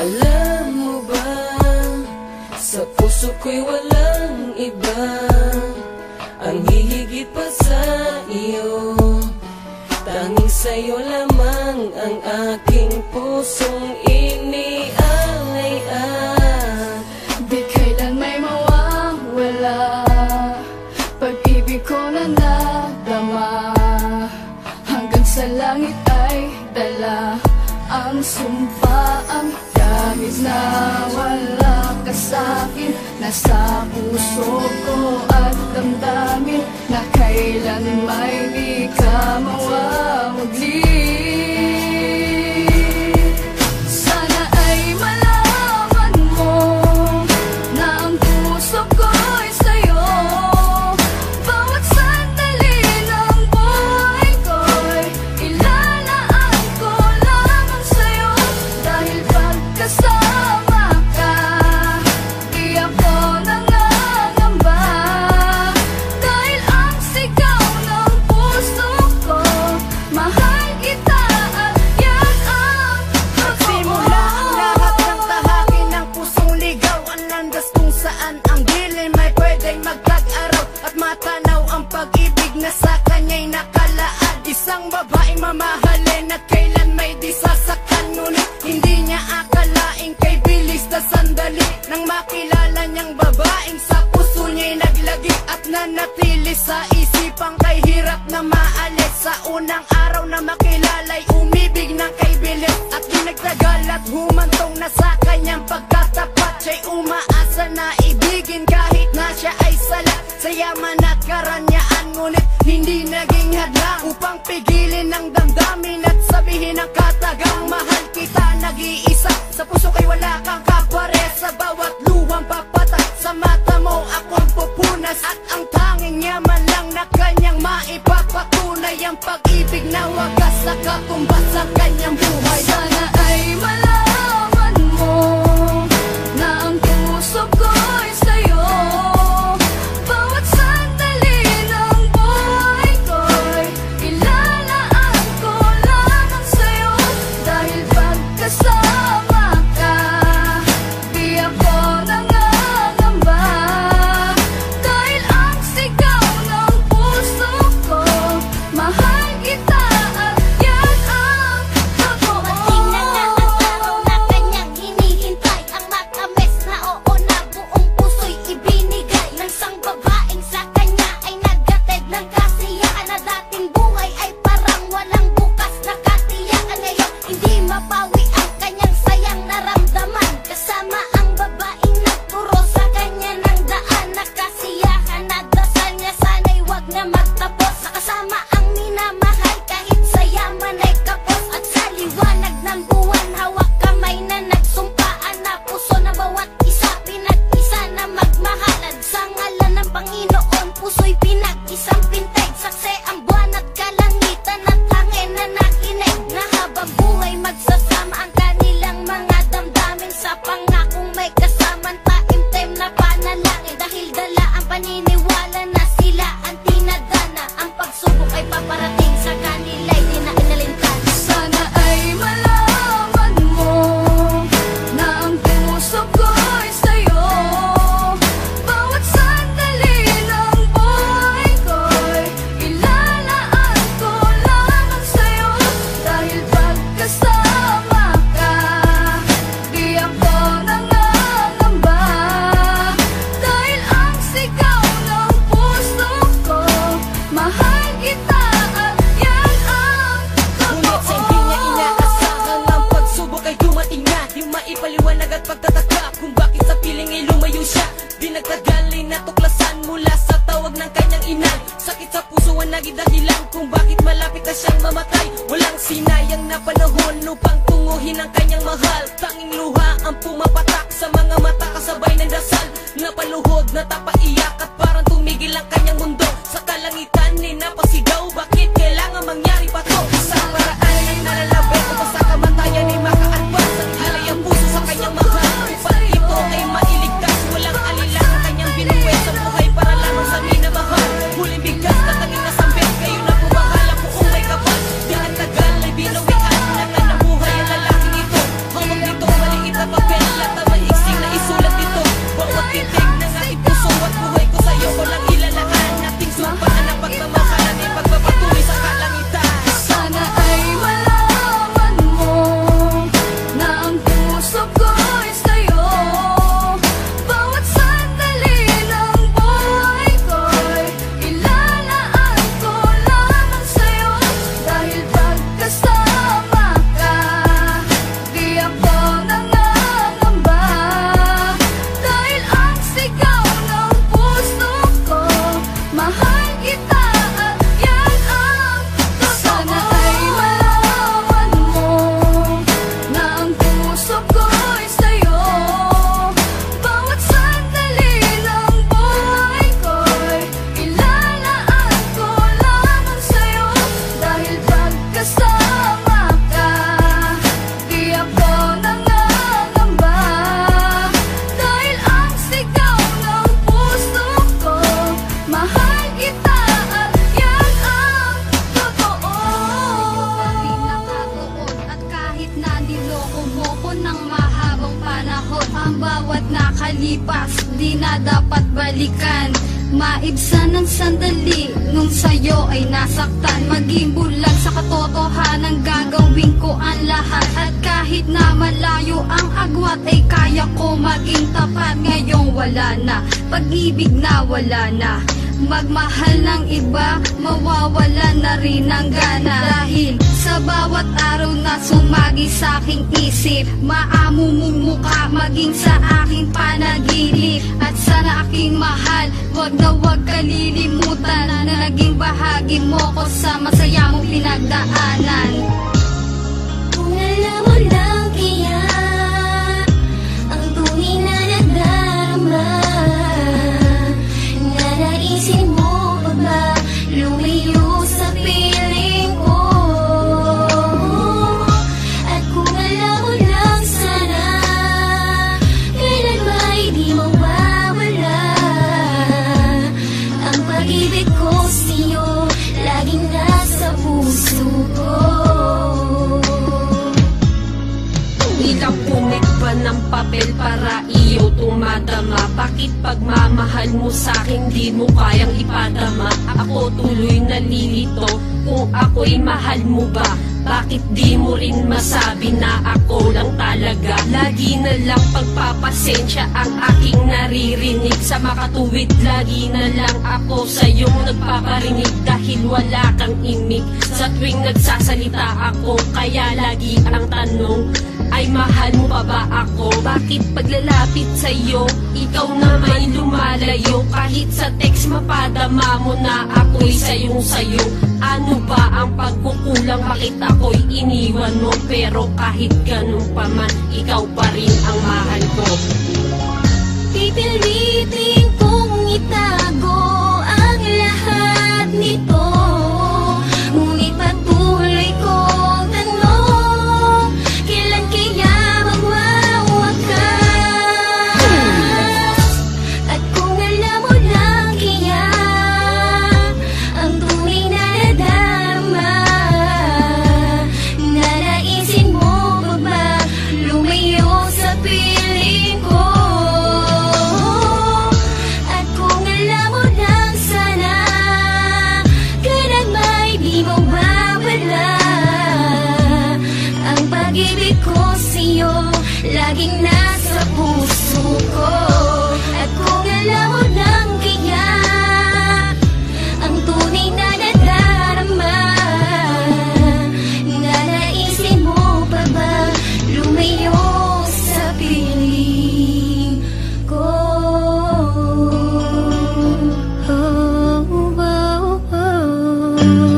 Alam mo ba, sa puso ko'y walang iba ang hihigit pa sa iyo. Tanging sa'yo lamang ang aking pusong iniaalay-an. Di kailan may mawawala, pag-ibig ko na nadama. Hanggang sa langit ay dala ang sumpaang kahit na wala ka sa'kin. Nasa puso ko at damdamin na kailan may di ka mawawagli. Sana ay malaman mo na ang puso ko'y sa'yo. Bawat sandali ng buhay ko'y ilalaan ko lamang sa'yo. Dahil pagkasama ka, di ako nangangamba. Dahil ang sigaw ng puso ko, mahal kita at yan ang Magsimula ang lahat ng tahakin ng pusong ligaw. Ang landas kung saan ang dilim ay pwedeng magtag-araw at matanaw ang pag-ibig na sa kanya'y nakalaan. Isang babaeng mamahalin at kailan may di sasaktan, ngunit hindi niya akalaing kay bilis na sandali nang makilala niyang babaeng sa puso niya'y naglagi at nanatili sa isipang kay hirap na maalis. Sa unang araw na makilala'y umibig ng kay bilis at di nagtagal at humantong na sa kanyang pagkatapat. Siya'y umaasa na ibigin kahit na siya ay salat sa yaman at karanyaan, ngunit hindi naging hadlang upang pigilin ang damdamin at sabihin ang katagang mahal kita nag-iisa. Sa puso kay wala kang kapare, sa bawat luwang papatak sa mata mo akong pupunas at ang tanging yaman lang na kanyang maipapatunay ang pag-ibig na wagas sa katumbas sa kanyang buhay. Sana ay malaman mo na ang puso ko'y sa'yo. Bawat sandali ng buhay ko'y ilalaan ko lamang sa'yo. Dahil pagkasama ka, di ako nangangamba. Dahil ang sigaw ng puso ko, mahal kita at yan ang totoo. Dumating na nga ang araw na kanyang hinihintay, ang matamis na oo na buong puso'y ibinigay ng isang babaeng sa kanya ay naghatid ng kasiyahan na dating buhay ay parang walang bukas na katiyakan. Ngayon hindi mapawi ang kanyang sayang naramdaman kasama ang babaeng nagturo sa kanya ng daan na kasiyahan na dasal niya sana'y wag na magtapos. Nakasama ang minamahal kahit sa yaman ay kapos at sa liwanag ng buwan hawak kamay na nagsumpaan na puso na bawat isa pinag-isa na magmahalad sa ngalan ng Panginoon. Puso'y pinag-isang pintig, saksi ang buwan at kalangitan at hangin na nakinig na habang buhay magsasama ang kanilang mga damdamin sa pangakong may kasamang taimtim na panalangin. Dahil dala ang paniniwala na sila ang tinadana, ang pagsubok ay paparating sa kanila'y di na inalintana. Sana ay malaman mo na ang puso ko'y sa'yo. Bawat sandali ng buhay ko'y ilalaan ko lamang sa'yo. Dahil pagkasama ka, di ako nangangamba. Dahil ang sigaw ng puso ko, mahal kita at yan ang Ngunit sa totoo. hindi niya inaasahan ang pagsubok ay dumating na. Di maipaliwanag at pagtataka kung bakit sa piling ay lumayo siya. Di nagtagal ay natuklasan mula sa tawag ng kanyang inay. Sakit sa puso ang naging dahilan kung bakit malapit na siyang mamatay. Walang sinayang na panahon upang tunguhin ang kanyang mahal. Tanging luha ang pumapatak sa mga mata kasabay ng dasal. Napaluhod, natapaiyak at parang tumigil ang kanyang mundo. Sa kalangitan ni napasigaw, bakit kailangan mangyari pa to? Sa paraan ay nalalabit o sa kamatayan ay makaalpas. Halay ang puso sa kanyang mahal upang ito ay mailigtas. Walang alila ang kanyang binuwi sa buhay para lamang sa minamahal. Huling bigas na tanging nasambit, kayo na pumahala buong may kapal. Di nagtagal ay binawian na nga ng buhay ang lalaking ito. Hawak nito maliit na ng mahabang panahon. Ang bawat nakalipas, di na dapat balikan. Maibsan ng sandali nung sa'yo ay nasaktan. Maging bulag sa katotohanan, gagawin ko ang lahat. At kahit na malayo ang agwat, ay kaya ko maging tapat. Ngayong wala na, pag-ibig na wala na. Magmahal ng iba, mawawala na rin ang gana. Dahil sa bawat araw na sumagi sa aking isip, maamo mong mukha maging sa aking panaginip. At sana aking mahal, wag na wag kalilimutan na naging bahagi mo ko sa masaya mong pinagdaanan. Kung alam mo lang kaya ang tunay na nadarama, naisin mo pa ba lumayo sa piling ko? At kung alam mo lang sana, kailan ba'y di mawawala ang pag-ibig ko sa'yo, laging nasa puso ko. Ilang punit pa ng papel para iyo tumadama? Bakit pagmamahal mo sa'kin di mo kayang ipadama? Ako tuloy nalilito kung ako'y mahal mo ba? Bakit di mo rin masabi na ako lang talaga? Lagi na lang pagpapasensya ang aking naririnig. Sa makatuwid, lagi na lang ako sa'yong nagpaparinig. Dahil wala kang imig sa tuwing nagsasalita ako. Kaya lagi ang tanong, ay mahal mo pa ba ako? Bakit paglalapit sa'yo, ikaw na may lumalayo? Kahit sa text mapadama mo na ako'y sayong-sayo. Ano ba ang pagkukulang? Bakit ako'y iniwan mo? Pero kahit ganun pa man, ikaw pa rin ang mahal ko. Pipilitin kong itago ang lahat nito, ngunit patuloy kong tanong, kailan kaya magwawakas? At kung alam mo lang kaya ang tunay na nadarama, naraisin mo pa ba lumayo sa piling ko? At kung alam mo lang sana, kailan ba'y di mawawala ang pag-ibig ko sa'yo, laging nasa puso ko. At kung alam mo lang kaya ang tunay na nadarama, nanaisin mo pa ba lumayo sa piling ko? Oh, oh, oh, oh.